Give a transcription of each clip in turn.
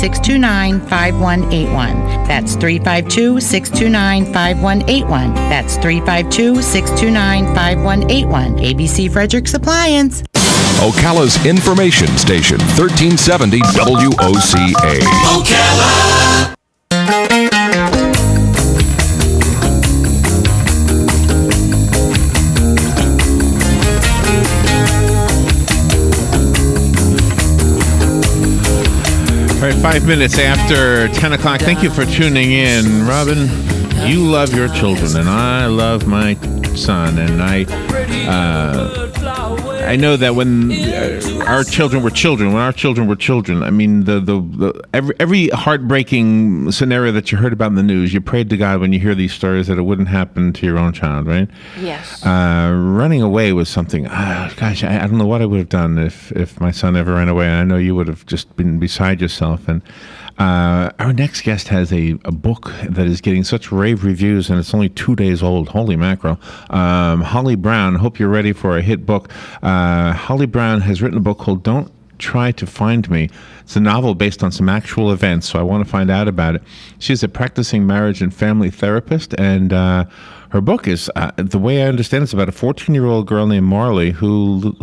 352-629-5181. That's 352-629-5181. That's 352-629-5181. ABC Frederick's Appliance. Ocala's information station, 1370 WOCA. Ocala! All right, 5 minutes after 10 o'clock. Thank you for tuning in. Robin, you love your children, and I love my son. And I know that when our children were children, I mean, every heartbreaking scenario that you heard about in the news, you prayed to God when you hear these stories that it wouldn't happen to your own child, right? Yes. Running away was something, gosh, I don't know what I would have done if my son ever ran away. I know you would have just been beside yourself. And our next guest has a book that is getting such rave reviews, and it's only 2 days old. Holy mackerel. Holly Brown, hope you're ready for a hit book. Holly Brown has written a book called Don't Try to Find Me. It's a novel based on some actual events, so I want to find out about it. She's a practicing marriage and family therapist, and her book is, the way I understand it, it's about a 14-year-old girl named Marley who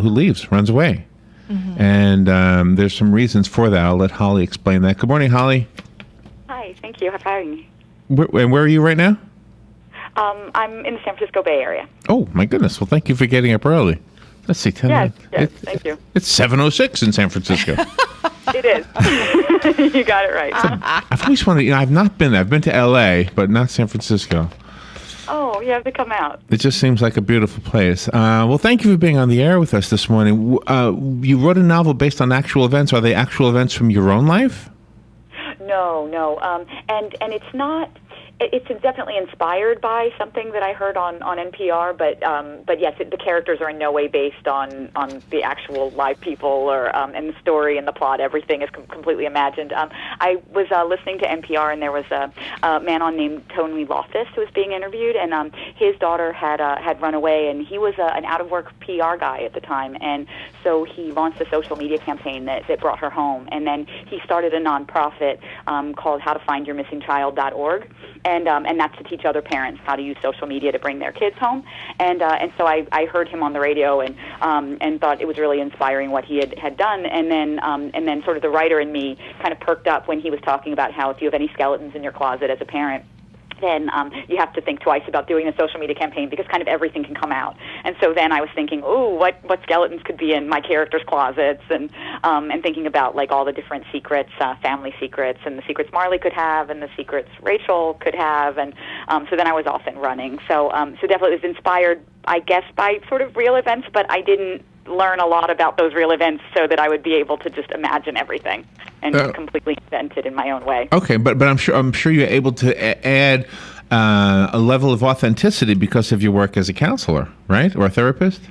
runs away. Mm-hmm. And there's some reasons for that. I'll let Holly explain that. Good morning, Holly. Hi, thank you for having me. Where are you right now? I'm in the San Francisco Bay Area. Oh, my goodness. Well, thank you for getting up early. Let's see, 10 minutes. Yes, thank you. It's 7:06 in San Francisco. It is. You got it right. I've always wanted, I've not been there. I've been to L.A., but not San Francisco. Oh, you have to come out. It just seems like a beautiful place. Well, thank you for being on the air with us this morning. You wrote a novel based on actual events. Are they actual events from your own life? No. And it's not. It's definitely inspired by something that I heard on NPR, but yes, the characters are in no way based on the actual live people or and the story and the plot. Everything is completely imagined. I was listening to NPR, and there was a man named Tony Loftus who was being interviewed, and his daughter had run away, and he was an out-of-work PR guy at the time, and so he launched a social media campaign that brought her home, and then he started a nonprofit called howtofindyourmissingchild.org. And that's to teach other parents how to use social media to bring their kids home. And so I heard him on the radio and thought it was really inspiring what he had done. And then sort of the writer in me kind of perked up when he was talking about how if you have any skeletons in your closet as a parent, then you have to think twice about doing a social media campaign because kind of everything can come out. And so then I was thinking, what skeletons could be in my characters' closets, and thinking about like all the different secrets, family secrets, and the secrets Marley could have, and the secrets Rachel could have, and so then I was off and running. So definitely it was inspired, I guess, by sort of real events, but I didn't learn a lot about those real events so that I would be able to just imagine everything and completely invent it in my own way. Okay, but I'm sure you're able to add a level of authenticity because of your work as a counselor, right, or a therapist?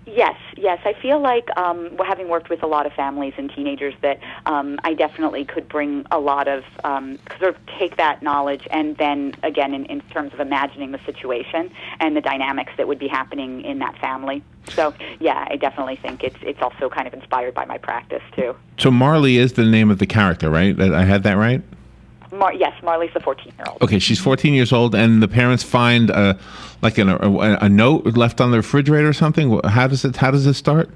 Yes. I feel like having worked with a lot of families and teenagers that I definitely could bring a lot of sort of take that knowledge and then again in terms of imagining the situation and the dynamics that would be happening in that family. So yeah, I definitely think it's also kind of inspired by my practice too. So Marley is the name of the character, right? I had that right? Yes, Marley's the 14-year-old. Okay, she's 14 years old, and the parents find a note left on the refrigerator or something. How does it start?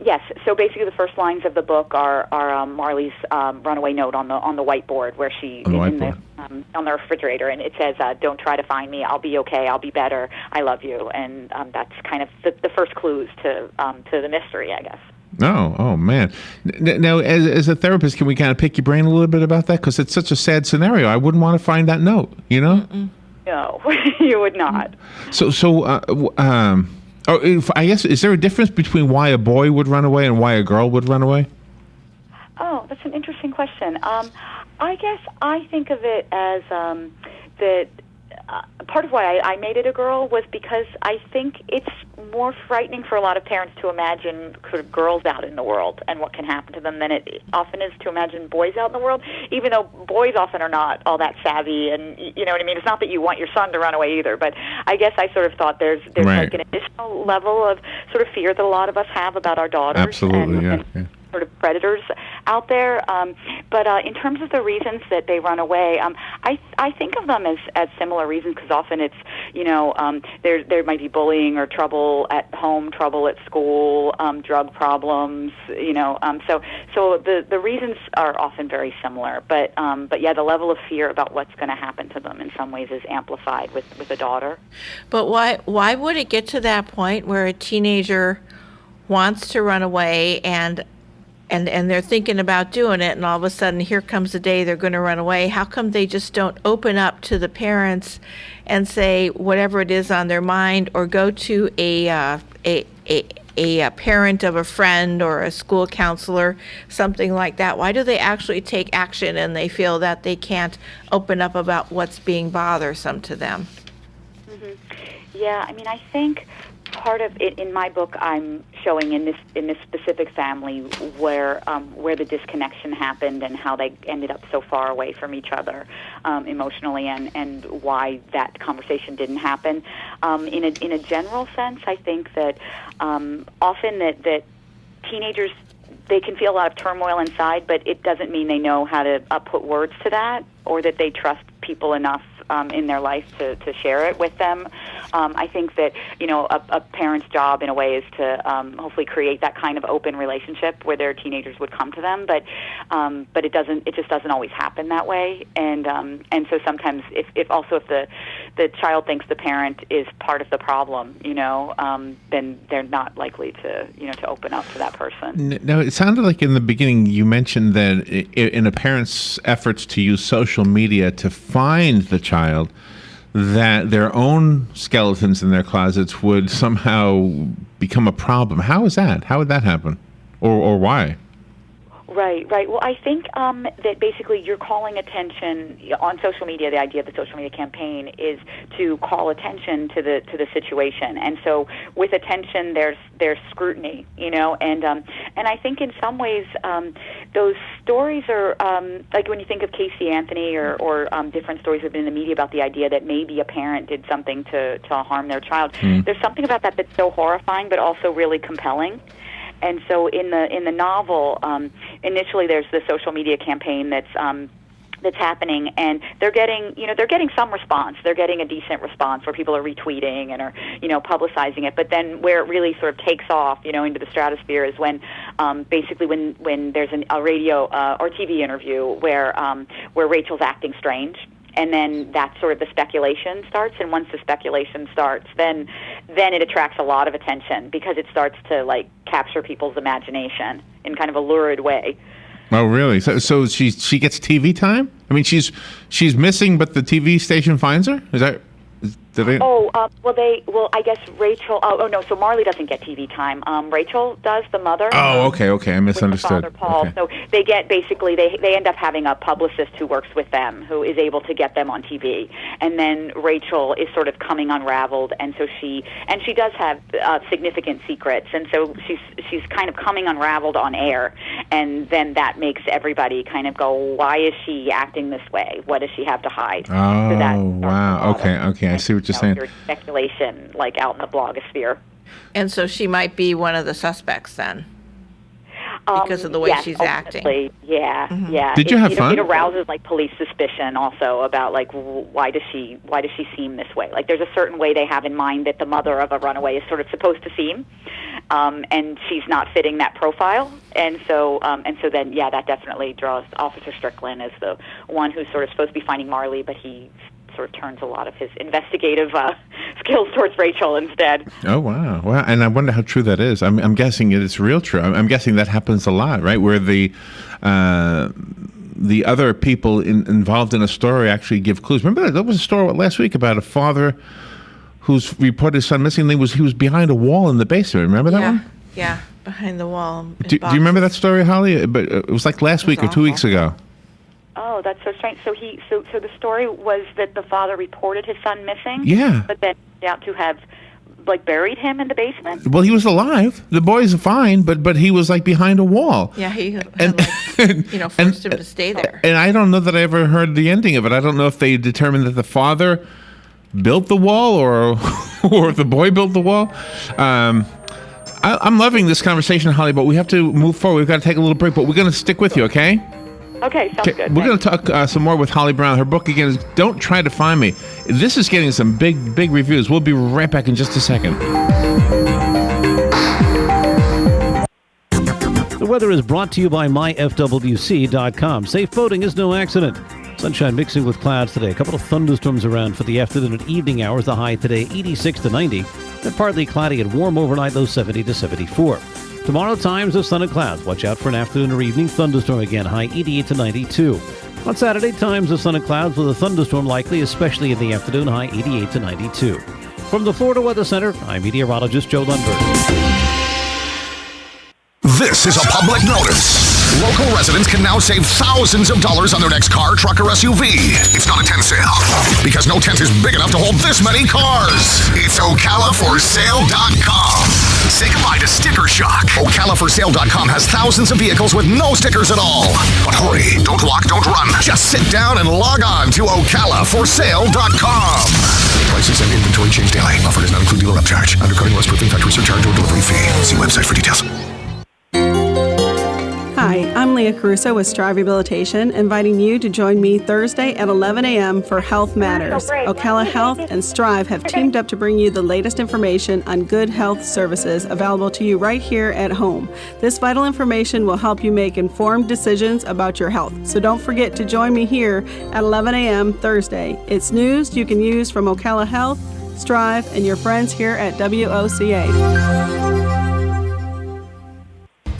Yes. So basically, the first lines of the book are Marley's runaway note on the whiteboard where she on the refrigerator, and it says, "Don't try to find me. I'll be okay. I'll be better. I love you." And that's kind of the first clues to the mystery, I guess. Oh man! Now, as a therapist, can we kind of pick your brain a little bit about that? Because it's such a sad scenario. I wouldn't want to find that note. You know? Mm-mm. No, you would not. I guess, is there a difference between why a boy would run away and why a girl would run away? Oh, that's an interesting question. I guess I think of it as that. Part of why I made it a girl was because I think it's more frightening for a lot of parents to imagine sort of girls out in the world and what can happen to them than it often is to imagine boys out in the world, even though boys often are not all that savvy, and you know what I mean? It's not that you want your son to run away either, but I guess I sort of thought there's right. like an additional level of sort of fear that a lot of us have about our daughters. Absolutely, and sort of predators out there. But in terms of the reasons that they run away, I think of them as similar reasons, because often it's, there might be bullying or trouble at home, trouble at school, drug problems, so the reasons are often very similar. But yeah, the level of fear about what's going to happen to them in some ways is amplified with a daughter. But why would it get to that point where a teenager wants to run away and they're thinking about doing it, and all of a sudden here comes the day they're going to run away? How come they just don't open up to the parents and say whatever it is on their mind, or go to a parent of a friend or a school counselor, something like that? Why do they actually take action and they feel that they can't open up about what's being bothersome to them? Yeah, I mean, I think part of it in my book, I'm showing in this specific family where the disconnection happened and how they ended up so far away from each other emotionally, and why that conversation didn't happen. In a general sense, I think that often that teenagers, they can feel a lot of turmoil inside, but it doesn't mean they know how to put words to that, or that they trust people enough in their life to share it with them. I think that a parent's job in a way is to hopefully create that kind of open relationship where their teenagers would come to them, but it just doesn't always happen that way, and so sometimes if the child thinks the parent is part of the problem, then they're not likely to open up to that person. Now, it sounded like in the beginning you mentioned that in a parent's efforts to use social media to find the child, that their own skeletons in their closets would somehow become a problem. How is that? How would that happen? Or why? Right. Well, I think that basically you're calling attention on social media. The idea of the social media campaign is to call attention to the situation, and so with attention, there's scrutiny, and I think in some ways those stories are like when you think of Casey Anthony or different stories that have been in the media about the idea that maybe a parent did something to harm their child. There's something about that that's so horrifying, but also really compelling. And so in the novel, initially there's the social media campaign that's happening, and they're getting some response. They're getting a decent response where people are retweeting and are publicizing it. But then where it really sort of takes off, into the stratosphere is when basically when there's a radio or TV interview where Rachel's acting strange. And then that's sort of the speculation starts. And once the speculation starts, then it attracts a lot of attention because it starts to capture people's imagination in kind of a lurid way. Oh, really? So she gets TV time? I mean, she's missing, but the TV station finds her? Is that? Did they? I guess Rachel. Oh no, so Marley doesn't get TV time. Rachel does, the mother. Oh, okay, I misunderstood. With the father, Paul. Okay. So they get basically they end up having a publicist who works with them, who is able to get them on TV, and then Rachel is sort of coming unraveled, and so she does have significant secrets, and so she's kind of coming unraveled on air, and then that makes everybody kind of go, why is she acting this way? What does she have to hide? Oh, so that wow. Okay, I see what you're saying. Your speculation, out in the blogosphere. And so she might be one of the suspects then, because of the way yes, she's ultimately, acting. Yeah. Did you have fun? It arouses police suspicion also about why does she seem this way? There's a certain way they have in mind that the mother of a runaway is sort of supposed to seem, and she's not fitting that profile, and so then that definitely draws Officer Strickland as the one who's sort of supposed to be finding Marley, but he sort of turns a lot of his investigative skills towards Rachel instead. Oh, wow. Well, and I wonder how true that is. I'm guessing it's real true. I'm guessing that happens a lot, right? Where the other people involved in a story actually give clues. Remember there was a story last week about a father who's reported his son missing. He was behind a wall in the basement. Remember that one? Yeah, behind the wall. Do you remember that story, Holly? But it was last week or 2 weeks ago. Oh, that's so strange. So the story was that the father reported his son missing. Yeah. But then out to have buried him in the basement. Well, he was alive. The boy's fine, but he was behind a wall. Yeah, he forced him to stay there. And I don't know that I ever heard the ending of it. I don't know if they determined that the father built the wall or the boy built the wall. I'm loving this conversation, Holly, but we have to move forward. We've got to take a little break, but we're going to stick with you, okay? Okay, sounds good. We're going to talk some more with Holly Brown. Her book, again, is Don't Try to Find Me. This is getting some big reviews. We'll be right back in just a second. The weather is brought to you by myfwc.com. Safe boating is no accident. Sunshine mixing with clouds today. A couple of thunderstorms around for the afternoon and evening hours. The high today, 86 to 90. Then partly cloudy and warm overnight, low 70 to 74. Tomorrow, times of sun and clouds. Watch out for an afternoon or evening thunderstorm again, high 88 to 92. On Saturday, times of sun and clouds with a thunderstorm likely, especially in the afternoon, high 88 to 92. From the Florida Weather Center, I'm meteorologist Joe Lundberg. This is a public notice. Local residents can now save thousands of dollars on their next car, truck, or SUV. It's not a tent sale, because no tent is big enough to hold this many cars. It's OcalaForSale.com. Say goodbye to sticker shock. OcalaForSale.com has thousands of vehicles with no stickers at all. But hurry, don't walk, don't run. Just sit down and log on to OcalaForSale.com. Prices and inventory change daily. Offer does not include dealer upcharge. Undercutting, rust proofing, factory surcharge, or delivery fee. See website for details. Hi, I'm Leah Caruso with Strive Rehabilitation, inviting you to join me Thursday at 11 a.m. for Health Matters. Ocala Health and Strive have teamed up to bring you the latest information on good health services available to you right here at home. This vital information will help you make informed decisions about your health. So don't forget to join me here at 11 a.m. Thursday. It's news you can use from Ocala Health, Strive, and your friends here at WOCA.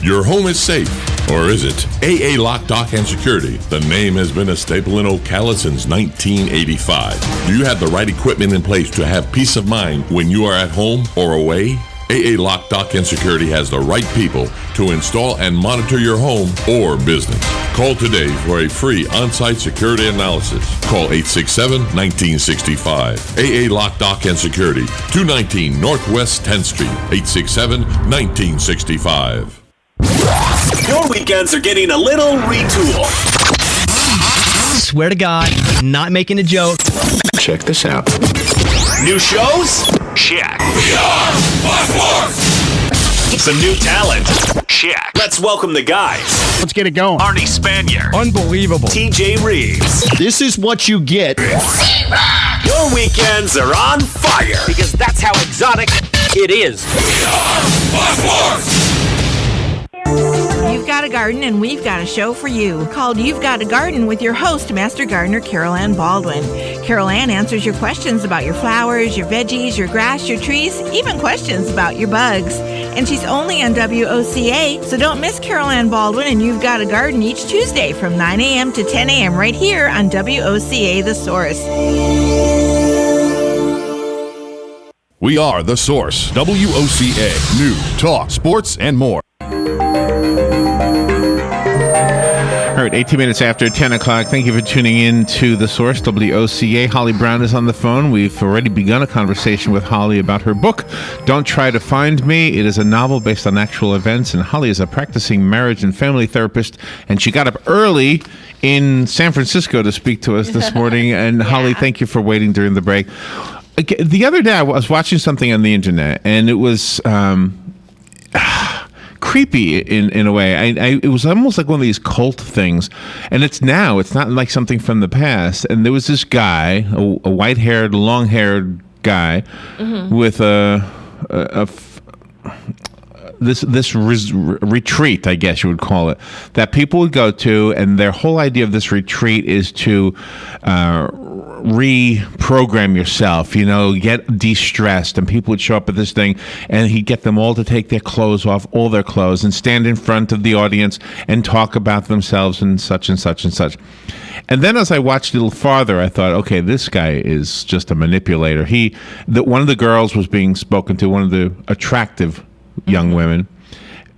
Your home is safe, or is it? AA Lock, Dock, and Security. The name has been a staple in Ocala since 1985. Do you have the right equipment in place to have peace of mind when you are at home or away? AA Lock, Dock, and Security has the right people to install and monitor your home or business. Call today for a free on-site security analysis. Call 867-1965. AA Lock, Dock, and Security, 219 Northwest 10th Street, 867-1965. Your weekends are getting a little retooled. Swear to God, not making a joke. Check this out. New shows? Check. We are Force! Some new talent? Check. Let's welcome the guys. Let's get it going. Arnie Spanier. Unbelievable. TJ Reeves. This is what you get. Your weekends are on fire. Because that's how exotic it is. We are Force! You've got a garden and we've got a show for you called You've Got a Garden with your host, Master Gardener Carol Ann Baldwin. Carol Ann answers your questions about your flowers, your veggies, your grass, your trees, even questions about your bugs. And she's only on WOCA, so don't miss Carol Ann Baldwin and You've Got a Garden each Tuesday from 9 a.m. to 10 a.m. right here on WOCA The Source. We are The Source, WOCA, news, talk, sports, and more. All right, 18 minutes after 10 o'clock. Thank you for tuning in to The Source, WOCA. Holly Brown is on the phone. We've already begun a conversation with Holly about her book, Don't Try to Find Me. It is a novel based on actual events, and Holly is a practicing marriage and family therapist, and she got up early in San Francisco to speak to us this morning. And Yeah. Holly, thank you for waiting during the break. The other day, I was watching something on the internet, and it was creepy in a way. It was almost like one of these cult things, and it's not like something from the past. And there was this guy, a white-haired, long-haired guy, with this retreat, I guess you would call it, that people would go to, and their whole idea of this retreat is to reprogram yourself, get de-stressed, and people would show up at this thing, and he'd get them all to take their clothes off, all their clothes, and stand in front of the audience and talk about themselves and such and such and such. And then as I watched a little farther, I thought, okay, this guy is just a manipulator. One of the girls was being spoken to, one of the attractive young women,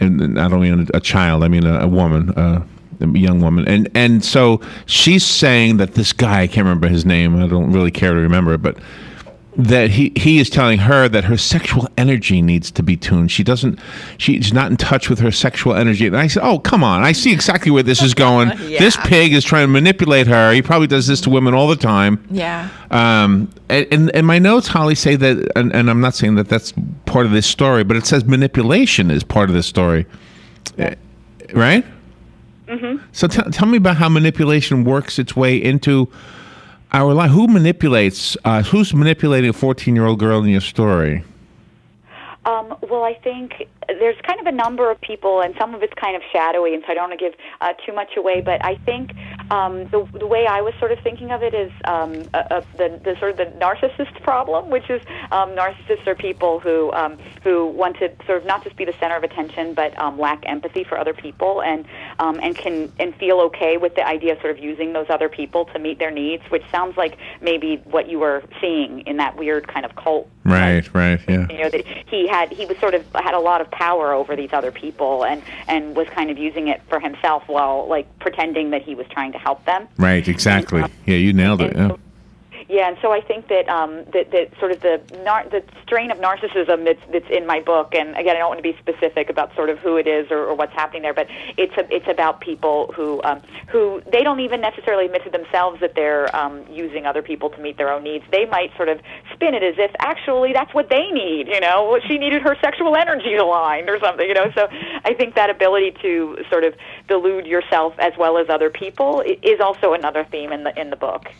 and I don't mean a child, I mean a woman, a young woman, and so she's saying that this guy, I can't remember his name, I don't really care to remember it, but that he is telling her that her sexual energy needs to be tuned. She's not in touch with her sexual energy. And I said, oh, come on. I see exactly where this is going. Yeah. This pig is trying to manipulate her. He probably does this to women all the time. Yeah. And my notes, Holly, say that, and I'm not saying that that's part of this story, but it says manipulation is part of this story. Right? Mm-hmm. So tell me about how manipulation works its way into our life. Who manipulates? Who's manipulating a 14-year-old girl in your story? Well, I think there's kind of a number of people, and some of it's kind of shadowy, and so I don't want to give too much away. But I think the way I was sort of thinking of it is the sort of the narcissist problem, which is narcissists are people who want to sort of not just be the center of attention, but lack empathy for other people, and can feel okay with the idea of sort of using those other people to meet their needs, which sounds like maybe what you were seeing in that weird kind of cult. Right, yeah. You know, that he was sort of had a lot of power over these other people and was kind of using it for himself while like pretending that he was trying to help them. Right, exactly. Yeah, you nailed it. Yeah. Yeah, and so I think that that sort of the strain of narcissism that's in my book, and again, I don't want to be specific about sort of who it is or what's happening there, but it's about people who they don't even necessarily admit to themselves that they're using other people to meet their own needs. They might sort of spin it as if actually that's what they need. You know, she needed her sexual energy aligned or something. You know, so I think that ability to sort of delude yourself as well as other people is also another theme in the book.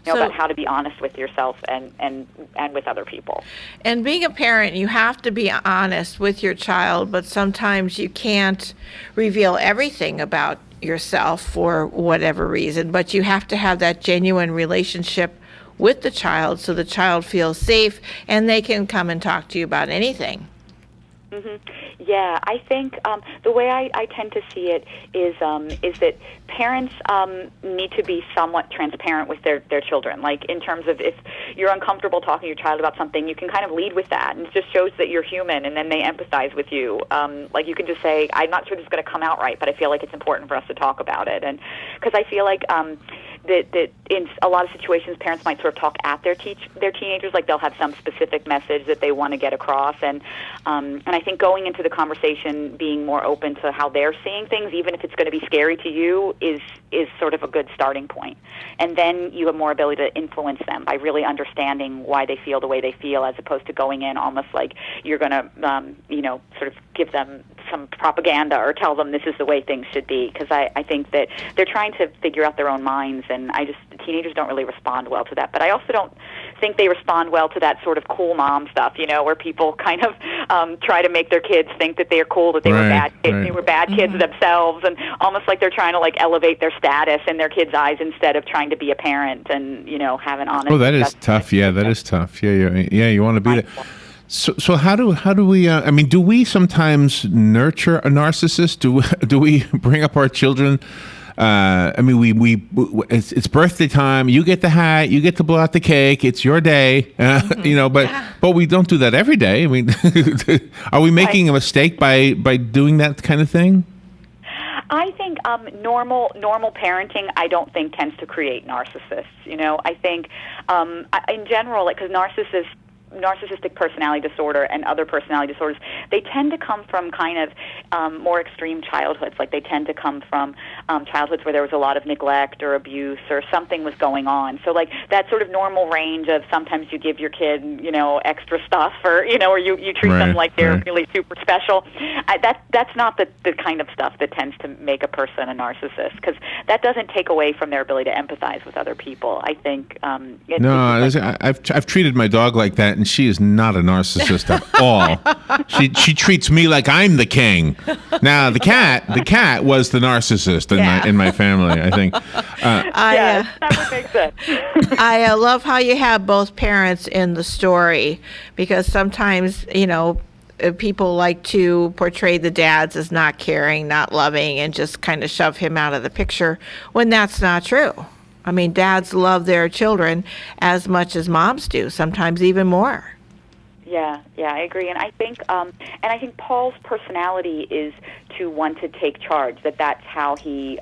About how to be honest with yourself and with other people. And being a parent, you have to be honest with your child, but sometimes you can't reveal everything about yourself for whatever reason, but you have to have that genuine relationship with the child so the child feels safe and they can come and talk to you about anything. Mm-hmm. Yeah, I think the way I tend to see it is that parents need to be somewhat transparent with their children. Like in terms of if you're uncomfortable talking to your child about something, you can kind of lead with that, and it just shows that you're human, and then they empathize with you. Like you can just say, "I'm not sure this is going to come out right, but I feel like it's important for us to talk about it," and because I feel like. That in a lot of situations, parents might sort of talk at their teenagers, like they'll have some specific message that they want to get across, and I think going into the conversation, being more open to how they're seeing things, even if it's going to be scary to you, is sort of a good starting point. And then you have more ability to influence them by really understanding why they feel the way they feel, as opposed to going in almost like you're going to, sort of give them some propaganda or tell them this is the way things should be. Because I think that they're trying to figure out their own minds, and teenagers don't really respond well to that. But I also don't think they respond well to that sort of cool mom stuff, where people kind of try to make their kids think that they're cool, that they were bad kids, they were bad kids themselves, and almost like they're trying to like elevate their status in their kids' eyes instead of trying to be a parent and have an honest. Oh, that is tough. Yeah, that is tough. Yeah, you want to be there. So how do we? Do we sometimes nurture a narcissist? Do we bring up our children? It's birthday time. You get the hat. You get to blow out the cake. It's your day. But we don't do that every day. I mean, are we making a mistake by doing that kind of thing? I think normal parenting, I don't think tends to create narcissists. I think in general, because narcissistic personality disorder and other personality disorders, they tend to come from kind of more extreme childhoods. Like they tend to come from childhoods where there was a lot of neglect or abuse or something was going on. So like that sort of normal range of sometimes you give your kid, extra stuff or, or you treat them like they're really super special. That's not the kind of stuff that tends to make a person a narcissist, because that doesn't take away from their ability to empathize with other people. I think I've treated my dog like that, and she is not a narcissist at all. She treats me like I'm the king. Now the cat was the narcissist in my family, I think. That would make sense. I love how you have both parents in the story, because sometimes people like to portray the dads as not caring, not loving, and just kind of shove him out of the picture when that's not true. I mean, dads love their children as much as moms do, sometimes even more. Yeah, I agree, and I think Paul's personality is to want to take charge. That's how he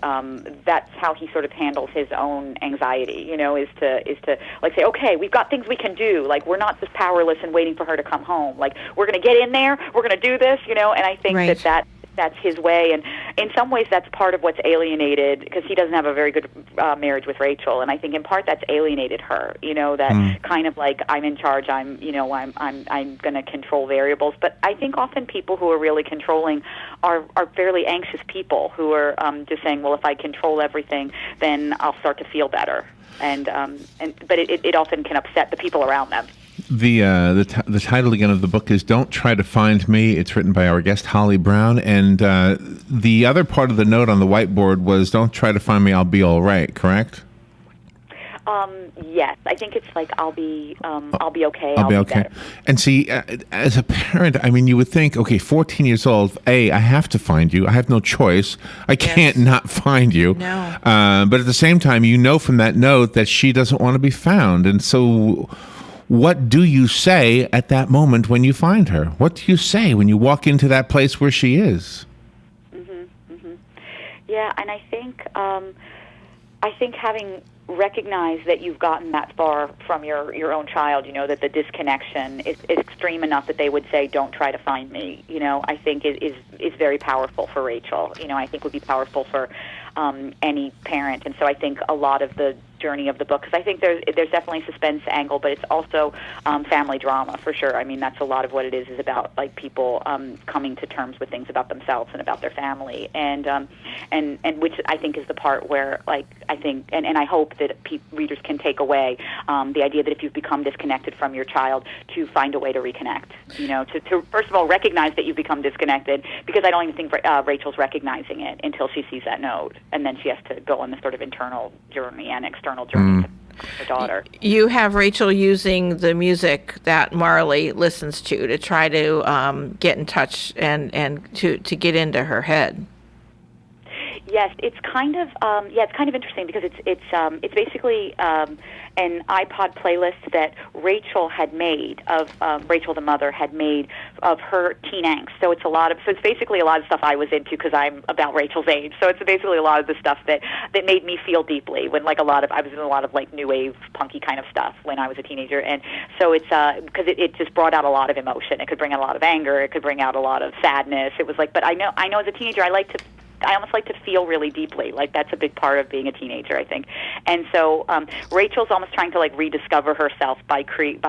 sort of handles his own anxiety. Is to like say, okay, we've got things we can do. Like we're not just powerless and waiting for her to come home. Like we're going to get in there, we're going to do this. And I think that's his way, and in some ways that's part of what's alienated, because he doesn't have a very good marriage with Rachel, and I think in part that's alienated her. That kind of like, I'm in charge, I'm going to control variables. But I think often people who are really controlling are fairly anxious people who are just saying, well, if I control everything, then I'll start to feel better, but it often can upset the people around them. The title again of the book is "Don't Try to Find Me." It's written by our guest Holly Brown, and the other part of the note on the whiteboard was "Don't try to find me, I'll be all right." Correct? Yes, I think it's like I'll be okay. I'll be okay. Better. And see, as a parent, I mean, you would think, okay, 14 years old. I have to find you. I have no choice. I can't not find you. No. But at the same time, from that note that she doesn't want to be found, and so. What do you say at that moment when you find her? What do you say when you walk into that place where she is? Yeah, and I think having recognized that you've gotten that far from your own child, that the disconnection is extreme enough that they would say, "Don't try to find me." I think is very powerful for Rachel. I think would be powerful for any parent, and so I think a lot of the journey of the book, because I think there's definitely a suspense angle, but it's also family drama for sure. I mean, that's a lot of what it is about, like people coming to terms with things about themselves and about their family, and which I think is the part where, like, I think and I hope that readers can take away the idea that if you've become disconnected from your child, to find a way to reconnect. To first of all recognize that you've become disconnected, because I don't even think Rachel's recognizing it until she sees that note, and then she has to go on this sort of internal journey and external journey to her daughter. You have Rachel using the music that Marley listens to try to get in touch and to get into her head. Yes, it's kind of interesting, because it's basically an iPod playlist that Rachel had made of Rachel the mother had made of her teen angst. So it's basically a lot of stuff I was into, because I'm about Rachel's age. So it's basically a lot of the stuff that made me feel deeply when I was in a lot of like new wave punky kind of stuff when I was a teenager. And so it's because it just brought out a lot of emotion. It could bring out a lot of anger. It could bring out a lot of sadness. It was like, but I know as a teenager I almost like to feel really deeply. Like that's a big part of being a teenager, I think. And so Rachel's almost trying to like rediscover herself by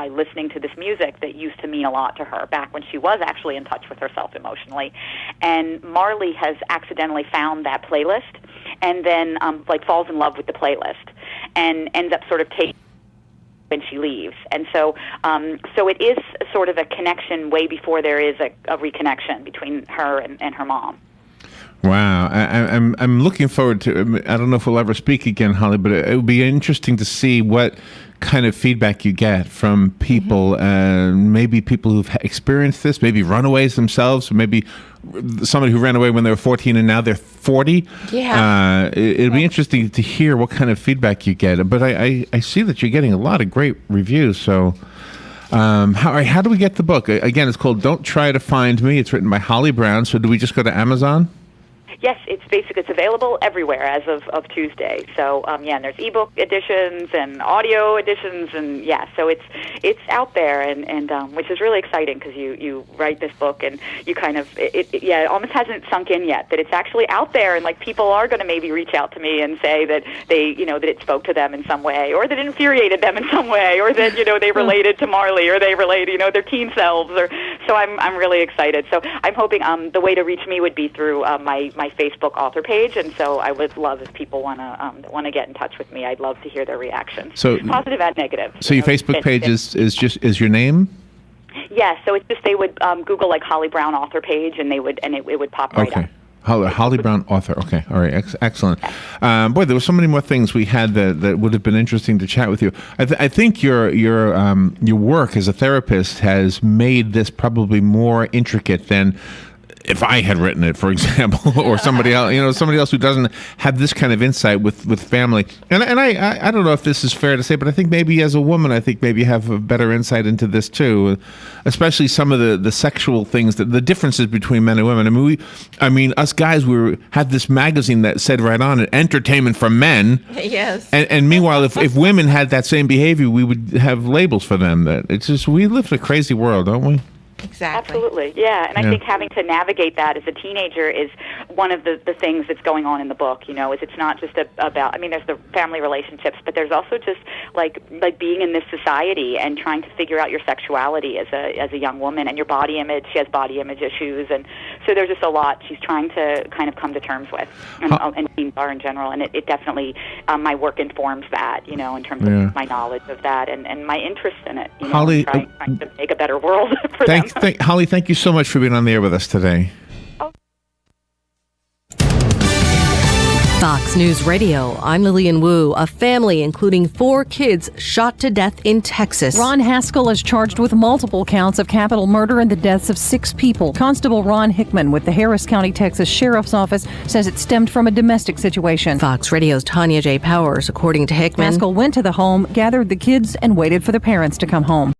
listening to this music that used to mean a lot to her back when she was actually in touch with herself emotionally. And Marley has accidentally found that playlist, and then falls in love with the playlist, and ends up sort of taking when she leaves. And so it is sort of a connection way before there is a reconnection between her and her mom. Wow, I'm looking forward to. I don't know if we'll ever speak again, Holly, but it would be interesting to see what kind of feedback you get from people, maybe people who've experienced this, maybe runaways themselves, or maybe somebody who ran away when they were 14 and now they're 40. Yeah, it'd be interesting to hear what kind of feedback you get. But I see that you're getting a lot of great reviews. So. How do we get the book? Again, it's called "Don't Try to Find Me." It's written by Holly Brown. So do we just go to Amazon? Yes, it's available everywhere as of Tuesday. So and there's ebook editions and audio editions, and so it's out there, and which is really exciting, because you write this book and you kind of it almost hasn't sunk in yet that it's actually out there, and like people are going to maybe reach out to me and say that they that it spoke to them in some way, or that it infuriated them in some way, or that they related to Marley, or they related their teen selves, or so I'm really excited. So I'm hoping the way to reach me would be through my Facebook author page, and so I would love if people want to get in touch with me. I'd love to hear their reactions, so positive and negative. So your Facebook page is your name? Yes. So it's just they would Google like Holly Brown author page, and it would pop right up. Holly Brown author. Okay, all right, excellent. Boy, there were so many more things we had that would have been interesting to chat with you. I think your work as a therapist has made this probably more intricate than if I had written it, for example, or somebody else, somebody else who doesn't have this kind of insight with family. And I don't know if this is fair to say, but I think maybe as a woman, I think maybe you have a better insight into this too, especially some of the sexual things, the differences between men and women. I mean, us guys, had this magazine that said right on it, entertainment for men. Yes. And meanwhile, if women had that same behavior, we would have labels for them. That it's just, we live in a crazy world, don't we? Exactly. Absolutely, yeah. And I think having to navigate that as a teenager is one of the things that's going on in the book, is it's not just about, there's the family relationships, but there's also just like being in this society and trying to figure out your sexuality as a young woman and your body image. She has body image issues, and so there's just a lot she's trying to kind of come to terms with, and teens are in general, and it definitely, my work informs that, in terms of my knowledge of that and my interest in it, Holly, trying to make a better world for them. Holly, thank you so much for being on the air with us today. Fox News Radio, I'm Lillian Wu. A family, including 4 kids, shot to death in Texas. Ron Haskell is charged with multiple counts of capital murder and the deaths of 6 people. Constable Ron Hickman with the Harris County, Texas Sheriff's Office says it stemmed from a domestic situation. Fox Radio's Tanya J. Powers, according to Hickman, Haskell went to the home, gathered the kids, and waited for the parents to come home.